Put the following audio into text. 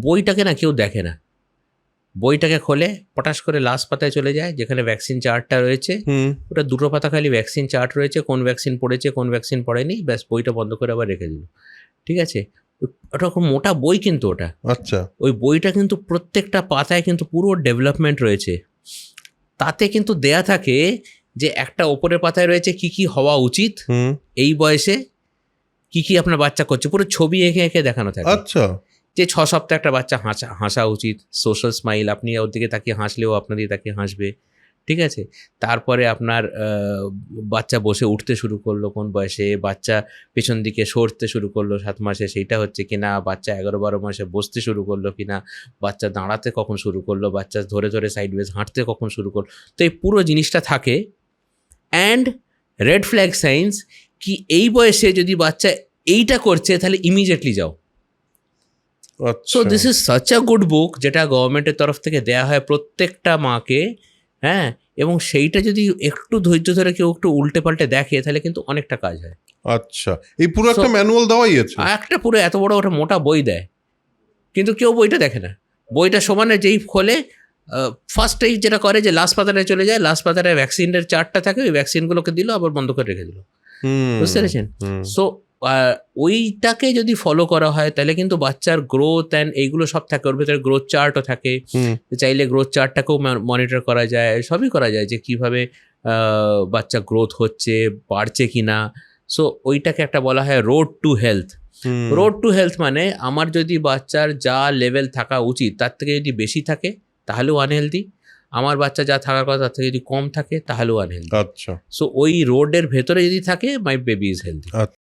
বইটাকে না কেউ দেখে না, বইটাকে খোলে পটাশ করে লাস্ট পাতায় চলে যায় যেখানে ভ্যাকসিন চার্টটা রয়েছে, ওটা দুটো পাতা খালি ভ্যাকসিন চার্ট রয়েছে, কোন ভ্যাকসিন পড়েছে কোন ভ্যাকসিন পড়েনি, ব্যাস বইটা বন্ধ করে আবার রেখে দিল। ঠিক আছে, ওটা খুব মোটা বই কিন্তু ওটা। আচ্ছা, ওই বইটা কিন্তু প্রত্যেকটা পাতায় কিন্তু পুরো ডেভেলপমেন্ট রয়েছে, তাতে কিন্তু দেয়া থাকে যে একটা ওপরের পাতায় রয়েছে কি কি হওয়া উচিত এই বয়সে, কি কি আপনার বাচ্চা করছে, পুরো ছবি এঁকে এঁকে দেখানো থাকে। আচ্ছা, যে 6 সপ্তাহে একটা বাচ্চা হাসা উচিত, সোশ্যাল স্মাইল, আপনি ওর দিকে তাকিয়ে হাসলেও আপনার দিকে তাকিয়ে হাসবে। ঠিক আছে, তারপরে আপনার বাচ্চা বসে উঠতে শুরু করলো কোন বয়সে, বাচ্চা পেছন দিকে সরতে শুরু করলো 7 মাসে সেইটা হচ্ছে কিনা, বাচ্চা 11-12 মাসে বসতে শুরু করলো কিনা, বাচ্চা দাঁড়াতে কখন শুরু করলো, বাচ্চা ধরে ধরে সাইডওয়েজ হাঁটতে কখন শুরু করলো। তো এই পুরো জিনিসটা থাকে। অ্যান্ড রেড ফ্ল্যাগ সাইন্স কি এই বয়সে যদি বাচ্চা এইটা করছে তাহলে ইমিডিয়েটলি যাও। So this is such a good বুক, যেটা গভর্নমেন্টের তরফ থেকে দেয়া হয় প্রত্যেকটা মাকে। হ্যাঁ, এবং সেইটা যদি একটু ধৈর্য ধরে কেউ একটু উল্টে পাল্টে দেখে তাহলে কিন্তু অনেকটা কাজ হয়। আচ্ছা, এই পুরো একটা ম্যানুয়াল দেওয়াই আছে, একটা পুরো এত বড় ওটা মোটা বই দেয়, কিন্তু কেউ বইটা দেখে না। বইটা সমানে যেই খোলে ফার্স্টেই যেটা করে যে লাস্ট পাতাটায় চলে যায়, লাস্ট পাতাটায় ভ্যাকসিনের চার্টটা থাকে, ওই ভ্যাকসিনগুলোকে দিল আবার বন্ধ করে রেখে দিল। বুঝতে পেরেছেন? সো ওইটাকে যদি ফলো করা হয় তাহলে কিন্তু বাচ্চার গ্রোথ অ্যান্ড এইগুলো সব থাকে, ওর ভেতরে গ্রোথ চার্টও থাকে, চাইলে গ্রোথ চার্টটাকেও মনিটর করা যায়, সবই করা যায় যে কিভাবে বাচ্চা গ্রোথ হচ্ছে, বাড়ছে কিনা। সো ওইটাকে একটা বলা হয় road to health. Road to health মানে আমার যদি বাচ্চার যা লেভেল থাকা উচিত তার থেকে যদি বেশি থাকে তাহলেও আনহেলদি, আমার বাচ্চা যা থাকার কথা তার থেকে যদি কম থাকে তাহলেও আনহেলদি। আচ্ছা, সো ওই রোডের ভেতরে যদি থাকে মাই বেবি ইজ হেলদি।